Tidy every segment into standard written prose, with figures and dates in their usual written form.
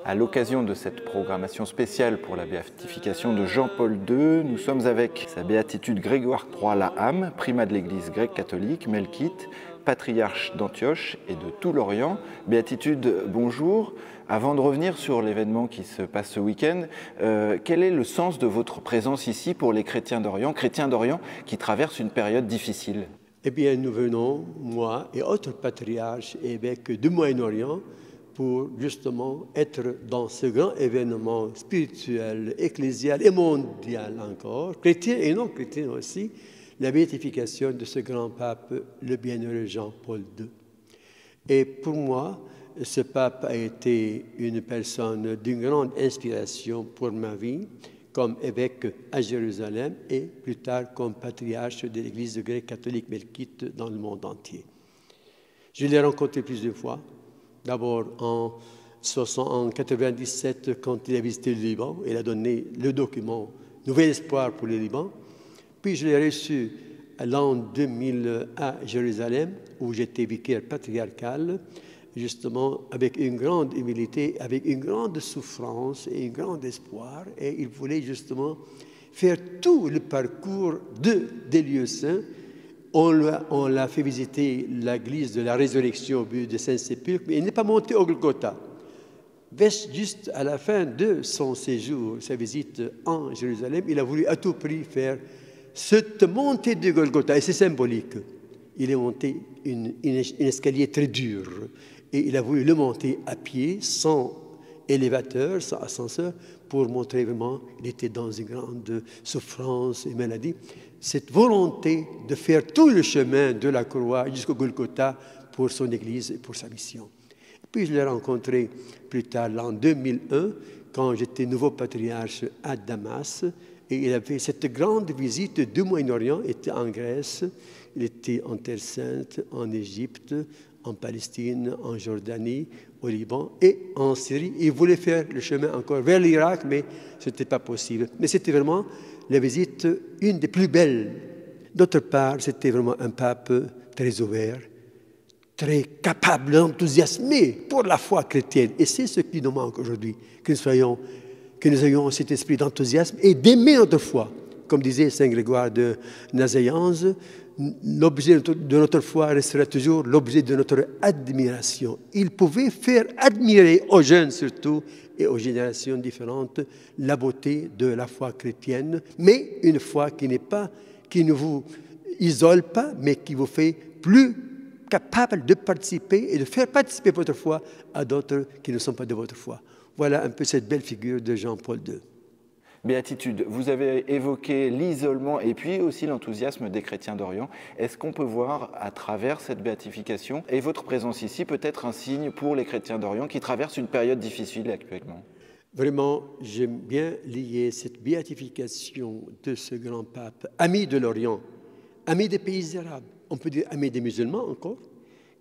À l'occasion de cette programmation spéciale pour la béatification de Jean-Paul II, nous sommes avec sa béatitude Grégoire III Laham, primat de l'Église grecque catholique, melkite, patriarche d'Antioche et de tout l'Orient. Béatitude, bonjour. Avant de revenir sur l'événement qui se passe ce week-end, quel est le sens de votre présence ici pour les chrétiens d'Orient qui traversent une période difficile? Eh bien, nous venons, moi et autres patriarches et évêques du Moyen-Orient, pour justement être dans ce grand événement spirituel, ecclésial et mondial encore, chrétien et non chrétien aussi, la béatification de ce grand pape, le bienheureux Jean-Paul II. Et pour moi, ce pape a été une personne d'une grande inspiration pour ma vie, comme évêque à Jérusalem et plus tard comme patriarche de l'Église grecque catholique melkite dans le monde entier. Je l'ai rencontré plusieurs fois. D'abord en 1997, quand il a visité le Liban, il a donné le document « Nouvel espoir pour le Liban ». Puis je l'ai reçu l'an 2000 à Jérusalem, où j'étais vicaire patriarcal, justement avec une grande humilité, avec une grande souffrance et un grand espoir. Et il voulait justement faire tout le parcours des lieux saints. On l'a fait visiter l'église de la résurrection au but de Saint-Sépulcre, mais il n'est pas monté au Golgotha. Juste à la fin de son séjour, sa visite en Jérusalem, il a voulu à tout prix faire cette montée du Golgotha, et c'est symbolique. Il est monté un escalier très dur, et il a voulu le monter à pied, sans élévateur, sans ascenseur, pour montrer vraiment qu'il était dans une grande souffrance et maladie. Cette volonté de faire tout le chemin de la croix jusqu'au Golgotha pour son Église et pour sa mission. Puis je l'ai rencontré plus tard, l'an 2001, quand j'étais nouveau patriarche à Damas, et il avait cette grande visite du Moyen-Orient. Il était en Grèce, il était en Terre Sainte, en Égypte, en Palestine, en Jordanie, au Liban et en Syrie. Il voulait faire le chemin encore vers l'Irak, mais ce n'était pas possible. Mais c'était vraiment la visite, une des plus belles. D'autre part, c'était vraiment un pape très ouvert, très capable, enthousiasmé pour la foi chrétienne. Et c'est ce qui nous manque aujourd'hui, que nous ayons cet esprit d'enthousiasme et d'aimer notre foi. Comme disait Saint Grégoire de Nazianze, l'objet de notre foi restera toujours l'objet de notre admiration. Il pouvait faire admirer aux jeunes surtout et aux générations différentes la beauté de la foi chrétienne, mais une foi qui ne vous isole pas, mais qui vous fait plus capable de participer et de faire participer votre foi à d'autres qui ne sont pas de votre foi. Voilà un peu cette belle figure de Jean-Paul II. Béatitude, vous avez évoqué l'isolement et puis aussi l'enthousiasme des chrétiens d'Orient. Est-ce qu'on peut voir à travers cette béatification et votre présence ici peut-être un signe pour les chrétiens d'Orient qui traversent une période difficile actuellement? Vraiment, j'aime bien lier cette béatification de ce grand pape, ami de l'Orient, ami des pays arabes, on peut dire ami des musulmans encore,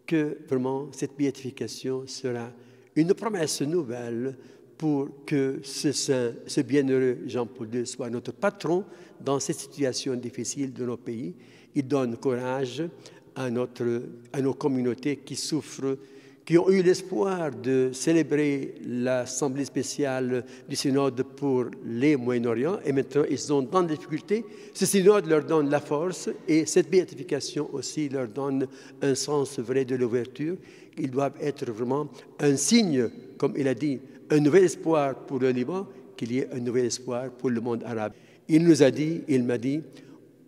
que vraiment cette béatification sera une promesse nouvelle pour que ce saint, ce bienheureux Jean-Paul II soit notre patron dans cette situation difficile de nos pays. Il donne courage à nos communautés qui souffrent, qui ont eu l'espoir de célébrer l'Assemblée spéciale du synode pour les Moyen-Orient, et maintenant ils sont dans des difficultés. Ce synode leur donne la force, et cette béatification aussi leur donne un sens vrai de l'ouverture. Ils doivent être vraiment un signe, comme il a dit, un nouvel espoir pour le Liban, qu'il y ait un nouvel espoir pour le monde arabe. Il m'a dit,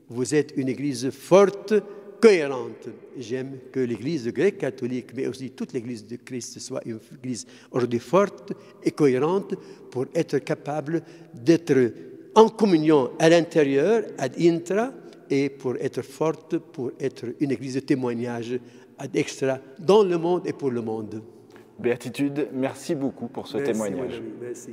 vous êtes une église forte, cohérente. J'aime que l'église grecque catholique, mais aussi toute l'église de Christ soit une église aujourd'hui forte et cohérente pour être capable d'être en communion à l'intérieur, ad intra, et pour être forte, pour être une église de témoignage ad extra dans le monde et pour le monde. Béatitude, merci beaucoup pour ce témoignage. Mon ami, merci.